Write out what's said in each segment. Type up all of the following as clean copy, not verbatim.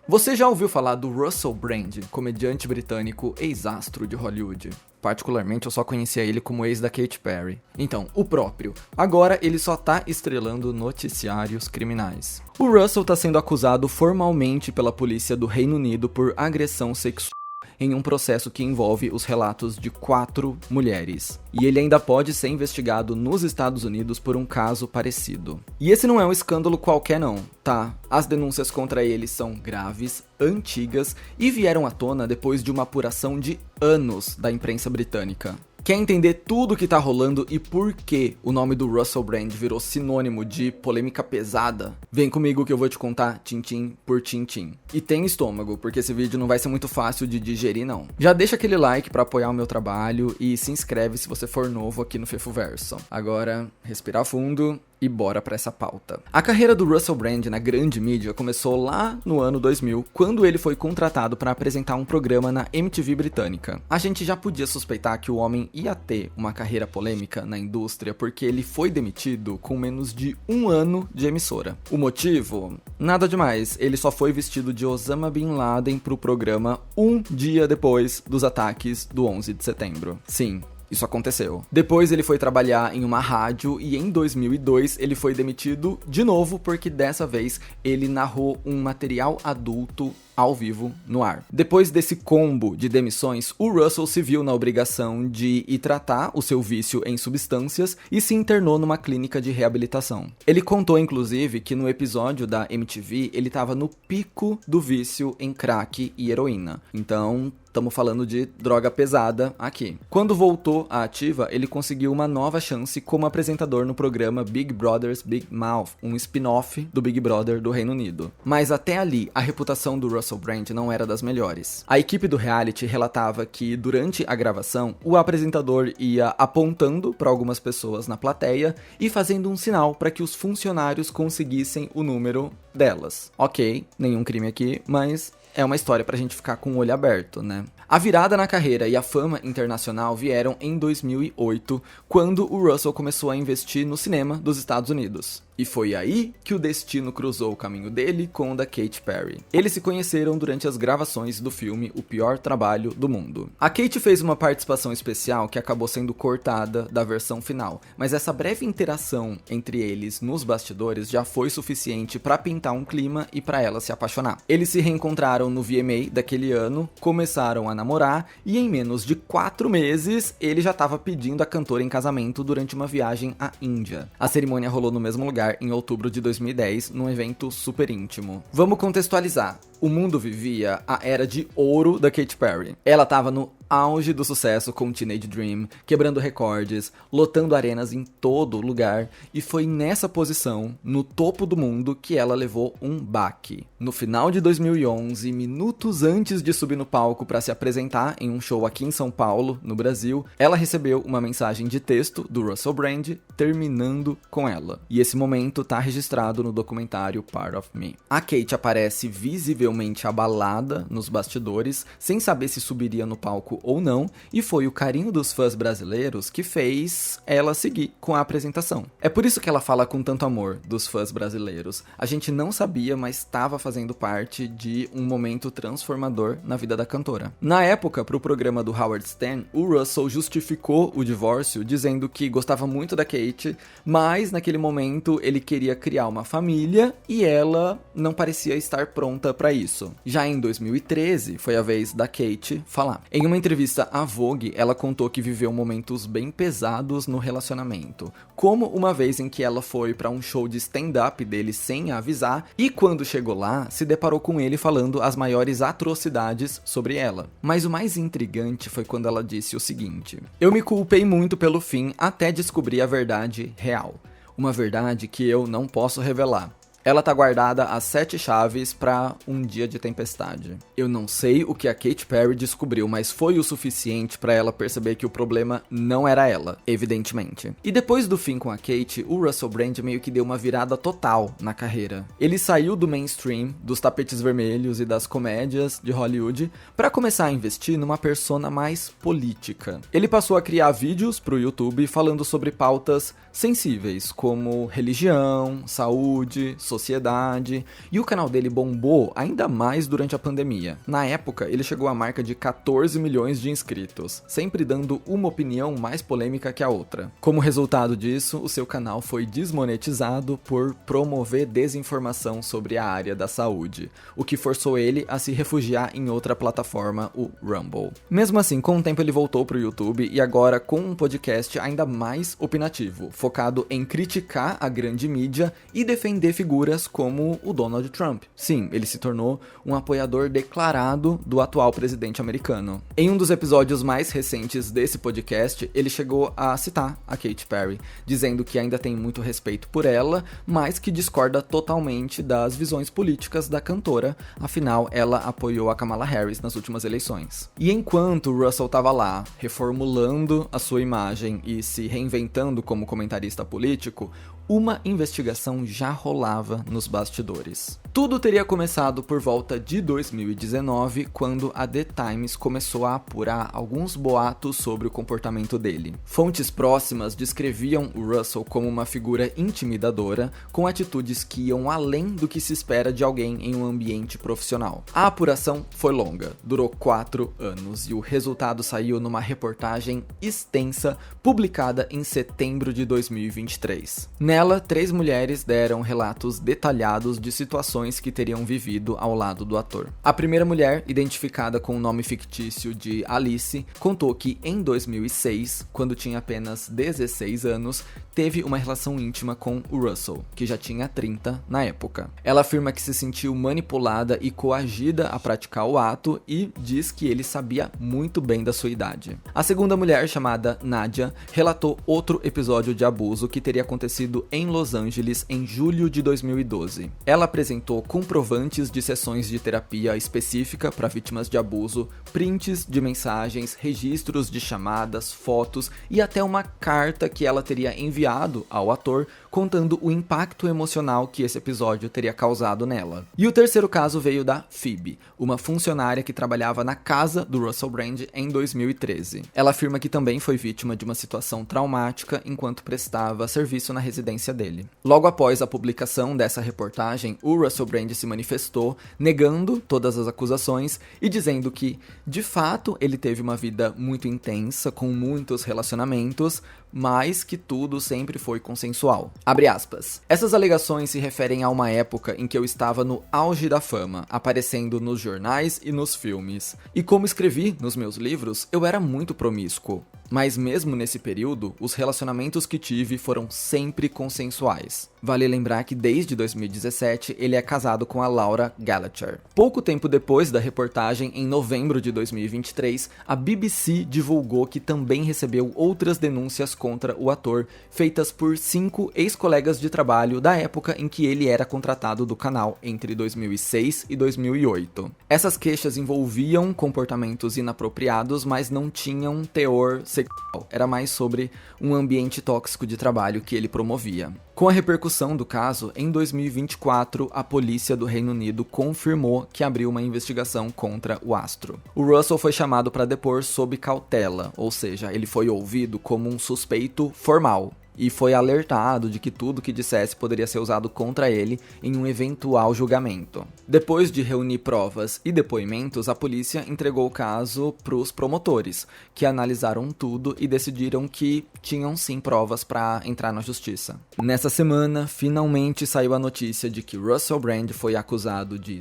Você já ouviu falar do Russell Brand, comediante britânico ex-astro de Hollywood? Particularmente eu só conhecia ele como ex da Katy Perry. Então, o próprio. Agora ele só tá estrelando noticiários criminais. O Russell tá sendo acusado formalmente pela polícia do Reino Unido por agressão sexual em um processo que envolve os relatos de 4 mulheres. E ele ainda pode ser investigado nos Estados Unidos por um caso parecido. E esse não é um escândalo qualquer não, tá? As denúncias contra ele são graves, antigas e vieram à tona depois de uma apuração de anos da imprensa britânica. Quer entender tudo o que tá rolando e por que o nome do Russell Brand virou sinônimo de polêmica pesada? Vem comigo que eu vou te contar tintim por tintim. E tem estômago, porque esse vídeo não vai ser muito fácil de digerir não. Já deixa aquele like pra apoiar o meu trabalho e se inscreve se você for novo aqui no Fefoverso. Agora, respira fundo e bora pra essa pauta. A carreira do Russell Brand na grande mídia começou lá no ano 2000, quando ele foi contratado para apresentar um programa na MTV britânica. A gente já podia suspeitar que o homem ia ter uma carreira polêmica na indústria porque ele foi demitido com menos de 1 ano de emissora. O motivo? Nada demais, ele só foi vestido de Osama Bin Laden pro programa um dia depois dos ataques do 11 de setembro. Sim, isso aconteceu. Depois ele foi trabalhar em uma rádio e em 2002 ele foi demitido de novo porque dessa vez ele narrou um material adulto ao vivo no ar. Depois desse combo de demissões, o Russell se viu na obrigação de ir tratar o seu vício em substâncias e se internou numa clínica de reabilitação. Ele contou inclusive que no episódio da MTV ele estava no pico do vício em crack e heroína. Então, estamos falando de droga pesada aqui. Quando voltou à ativa, ele conseguiu uma nova chance como apresentador no programa Big Brother's Big Mouth, um spin-off do Big Brother do Reino Unido. Mas até ali, a reputação do Russell Brand não era das melhores. A equipe do reality relatava que, durante a gravação, o apresentador ia apontando para algumas pessoas na plateia e fazendo um sinal para que os funcionários conseguissem o número delas. Ok, nenhum crime aqui, mas é uma história pra gente ficar com o olho aberto, né? A virada na carreira e a fama internacional vieram em 2008, quando o Russell começou a investir no cinema dos Estados Unidos. E foi aí que o destino cruzou o caminho dele com o da Katy Perry. Eles se conheceram durante as gravações do filme O Pior Trabalho do Mundo. A Katy fez uma participação especial que acabou sendo cortada da versão final, mas essa breve interação entre eles nos bastidores já foi suficiente pra pintar um clima e pra ela se apaixonar. Eles se reencontraram no VMA daquele ano, começaram a namorar e em menos de 4 meses ele já estava pedindo a cantora em casamento durante uma viagem à Índia. A cerimônia rolou no mesmo lugar em outubro de 2010, num evento super íntimo. Vamos contextualizar. O mundo vivia a era de ouro da Katy Perry. Ela estava no auge do sucesso com Teenage Dream, quebrando recordes, lotando arenas em todo lugar, e foi nessa posição, no topo do mundo, que ela levou um baque. No final de 2011, minutos antes de subir no palco para se apresentar em um show aqui em São Paulo, no Brasil, ela recebeu uma mensagem de texto do Russell Brand terminando com ela. E esse momento tá registrado no documentário Part of Me. A Katy aparece visivelmente abalada nos bastidores, sem saber se subiria no palco ou não, e foi o carinho dos fãs brasileiros que fez ela seguir com a apresentação. É por isso que ela fala com tanto amor dos fãs brasileiros. A gente não sabia, mas estava fazendo parte de um momento transformador na vida da cantora. Na época, para o programa do Howard Stern, o Russell justificou o divórcio dizendo que gostava muito da Katy, mas naquele momento ele queria criar uma família e ela não parecia estar pronta para isso. Já em 2013, foi a vez da Katy falar. Em uma entrevista à Vogue, ela contou que viveu momentos bem pesados no relacionamento, como uma vez em que ela foi para um show de stand-up dele sem avisar e quando chegou lá, se deparou com ele falando as maiores atrocidades sobre ela. Mas o mais intrigante foi quando ela disse o seguinte: "Eu me culpei muito pelo fim até descobrir a verdade real. Uma verdade que eu não posso revelar. Ela tá guardada às 7 chaves pra um dia de tempestade. Eu não sei o que a Katy Perry descobriu, mas foi o suficiente pra ela perceber que o problema não era ela, evidentemente." E depois do fim com a Katy, o Russell Brand meio que deu uma virada total na carreira. Ele saiu do mainstream, dos tapetes vermelhos e das comédias de Hollywood, pra começar a investir numa persona mais política. Ele passou a criar vídeos pro YouTube falando sobre pautas sensíveis, como religião, saúde, sociedade sociedade, e o canal dele bombou ainda mais durante a pandemia. Na época, ele chegou à marca de 14 milhões de inscritos, sempre dando uma opinião mais polêmica que a outra. Como resultado disso, o seu canal foi desmonetizado por promover desinformação sobre a área da saúde, o que forçou ele a se refugiar em outra plataforma, o Rumble. Mesmo assim, com o tempo ele voltou pro YouTube e agora com um podcast ainda mais opinativo, focado em criticar a grande mídia e defender figuras como o Donald Trump. Sim, ele se tornou um apoiador declarado do atual presidente americano. Em um dos episódios mais recentes desse podcast, ele chegou a citar a Katy Perry, dizendo que ainda tem muito respeito por ela, mas que discorda totalmente das visões políticas da cantora, afinal ela apoiou a Kamala Harris nas últimas eleições. E enquanto o Russell estava lá, reformulando a sua imagem e se reinventando como comentarista político, uma investigação já rolava nos bastidores. Tudo teria começado por volta de 2019, quando a The Times começou a apurar alguns boatos sobre o comportamento dele. Fontes próximas descreviam o Russell como uma figura intimidadora, com atitudes que iam além do que se espera de alguém em um ambiente profissional. A apuração foi longa, durou 4 anos, e o resultado saiu numa reportagem extensa, publicada em setembro de 2023. Nela, 3 mulheres deram relatos detalhados de situações que teriam vivido ao lado do ator. A primeira mulher, identificada com o nome fictício de Alice, contou que em 2006, quando tinha apenas 16 anos, teve uma relação íntima com o Russell, que já tinha 30 na época. Ela afirma que se sentiu manipulada e coagida a praticar o ato e diz que ele sabia muito bem da sua idade. A segunda mulher, chamada Nadia, relatou outro episódio de abuso que teria acontecido em Los Angeles em julho de 2012. Ela apresentou comprovantes de sessões de terapia específica para vítimas de abuso, prints de mensagens, registros de chamadas, fotos e até uma carta que ela teria enviado ao ator contando o impacto emocional que esse episódio teria causado nela. E o terceiro caso veio da Phoebe, uma funcionária que trabalhava na casa do Russell Brand em 2013. Ela afirma que também foi vítima de uma situação traumática enquanto prestava serviço na residência dele. Logo após a publicação dessa reportagem, o Russell Brand se manifestou, negando todas as acusações e dizendo que, de fato, ele teve uma vida muito intensa, com muitos relacionamentos, mas que tudo sempre foi consensual. Abre aspas. Essas alegações se referem a uma época em que eu estava no auge da fama, aparecendo nos jornais e nos filmes. E como escrevi nos meus livros, eu era muito promíscuo. Mas mesmo nesse período, os relacionamentos que tive foram sempre consensuais. Vale lembrar que desde 2017 ele é casado com a Laura Gallagher. Pouco tempo depois da reportagem, em novembro de 2023, a BBC divulgou que também recebeu outras denúncias contra o ator, feitas por 5 ex-colegas de trabalho da época em que ele era contratado do canal, entre 2006 e 2008. Essas queixas envolviam comportamentos inapropriados, mas não tinham teor sexual. Era mais sobre um ambiente tóxico de trabalho que ele promovia. Com a repercussão do caso, em 2024, a polícia do Reino Unido confirmou que abriu uma investigação contra o astro. O Russell foi chamado para depor sob cautela, ou seja, ele foi ouvido como um suspeito formal. E foi alertado de que tudo que dissesse poderia ser usado contra ele em um eventual julgamento. Depois de reunir provas e depoimentos, a polícia entregou o caso para os promotores, que analisaram tudo e decidiram que tinham sim provas para entrar na justiça. Nessa semana, finalmente saiu a notícia de que Russell Brand foi acusado de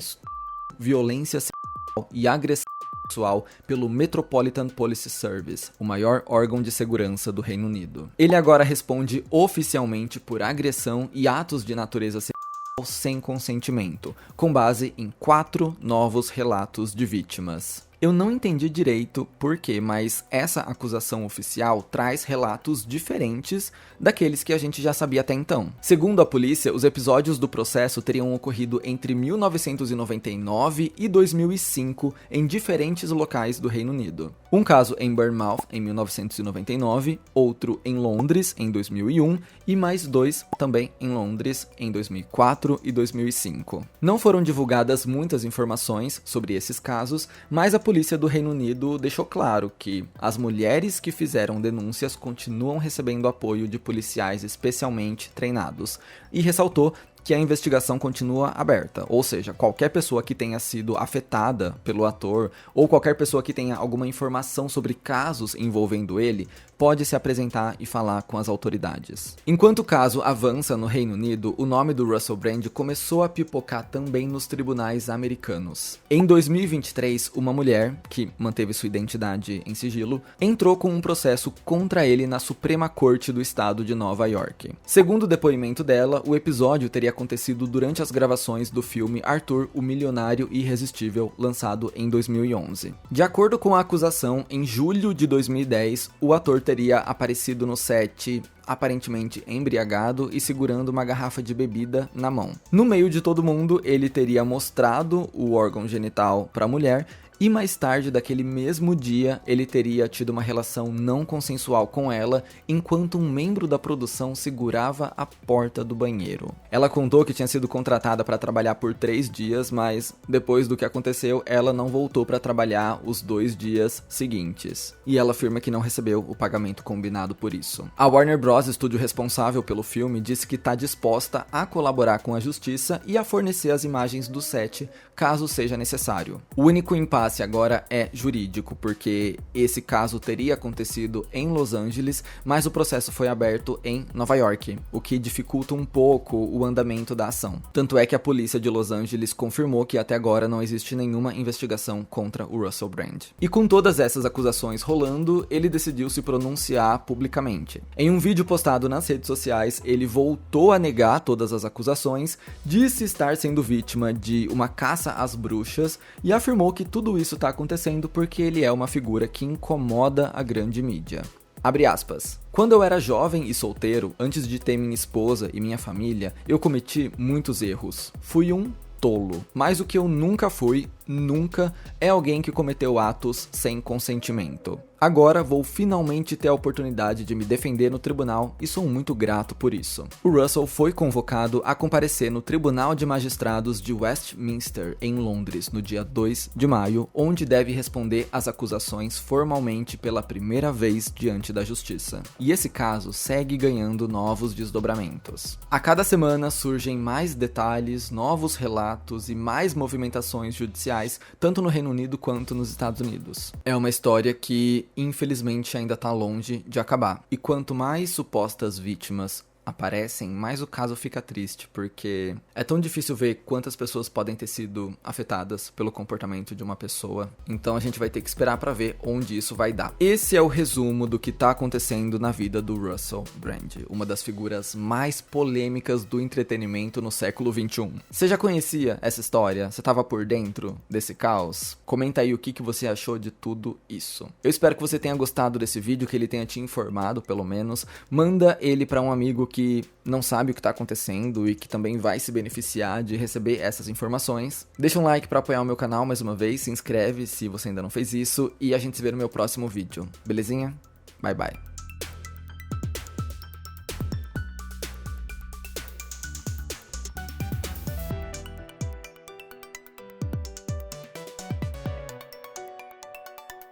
violência sexual e agressão sexual pelo Metropolitan Police Service, o maior órgão de segurança do Reino Unido. Ele agora responde oficialmente por agressão e atos de natureza sexual sem consentimento, com base em 4 novos relatos de vítimas. Eu não entendi direito por quê, mas essa acusação oficial traz relatos diferentes daqueles que a gente já sabia até então. Segundo a polícia, os episódios do processo teriam ocorrido entre 1999 e 2005 em diferentes locais do Reino Unido. Um caso em Bournemouth em 1999, outro em Londres em 2001 e mais 2 também em Londres em 2004 e 2005. Não foram divulgadas muitas informações sobre esses casos, mas a polícia do Reino Unido deixou claro que as mulheres que fizeram denúncias continuam recebendo apoio de policiais especialmente treinados e ressaltou que a investigação continua aberta, ou seja, qualquer pessoa que tenha sido afetada pelo ator ou qualquer pessoa que tenha alguma informação sobre casos envolvendo ele pode se apresentar e falar com as autoridades. Enquanto o caso avança no Reino Unido, o nome do Russell Brand começou a pipocar também nos tribunais americanos. Em 2023, uma mulher, que manteve sua identidade em sigilo, entrou com um processo contra ele na Suprema Corte do Estado de Nova York. Segundo o depoimento dela, o episódio teria acontecido durante as gravações do filme Arthur, o Milionário Irresistível, lançado em 2011. De acordo com a acusação, em julho de 2010, o ator teria aparecido no set aparentemente embriagado e segurando uma garrafa de bebida na mão. No meio de todo mundo, ele teria mostrado o órgão genital para a mulher e mais tarde daquele mesmo dia ele teria tido uma relação não consensual com ela enquanto um membro da produção segurava a porta do banheiro. Ela contou que tinha sido contratada para trabalhar por 3 dias, mas depois do que aconteceu ela não voltou para trabalhar os 2 dias seguintes. E ela afirma que não recebeu o pagamento combinado por isso. A Warner Bros., estúdio responsável pelo filme, disse que está disposta a colaborar com a justiça e a fornecer as imagens do set caso seja necessário. O único impasse agora é jurídico, porque esse caso teria acontecido em Los Angeles, mas o processo foi aberto em Nova York, o que dificulta um pouco o andamento da ação. Tanto é que a polícia de Los Angeles confirmou que até agora não existe nenhuma investigação contra o Russell Brand. E com todas essas acusações rolando, ele decidiu se pronunciar publicamente. Em um vídeo postado nas redes sociais, ele voltou a negar todas as acusações, disse estar sendo vítima de uma caça às bruxas e afirmou que tudo isso está acontecendo porque ele é uma figura que incomoda a grande mídia. Abre aspas. Quando eu era jovem e solteiro, antes de ter minha esposa e minha família, eu cometi muitos erros. Fui um tolo. Mas o que eu nunca fui, nunca, é alguém que cometeu atos sem consentimento. Agora vou finalmente ter a oportunidade de me defender no tribunal e sou muito grato por isso. O Russell foi convocado a comparecer no Tribunal de Magistrados de Westminster, em Londres, no dia 2 de maio, onde deve responder às acusações formalmente pela primeira vez diante da justiça. E esse caso segue ganhando novos desdobramentos. A cada semana surgem mais detalhes, novos relatos e mais movimentações judiciais, tanto no Reino Unido quanto nos Estados Unidos. É uma história que infelizmente ainda está longe de acabar. E quanto mais supostas vítimas aparecem, mais o caso fica triste, porque é tão difícil ver quantas pessoas podem ter sido afetadas pelo comportamento de uma pessoa. Então a gente vai ter que esperar para ver onde isso vai dar. Esse é o resumo do que tá acontecendo na vida do Russell Brand, uma das figuras mais polêmicas do entretenimento no século 21. Você já conhecia essa história? Você tava por dentro desse caos? Comenta aí o que você achou de tudo isso. Eu espero que você tenha gostado desse vídeo, que ele tenha te informado, pelo menos. Manda ele para um amigo que não sabe o que está acontecendo e que também vai se beneficiar de receber essas informações. Deixa um like para apoiar o meu canal mais uma vez, se inscreve se você ainda não fez isso e a gente se vê no meu próximo vídeo. Belezinha? Bye bye.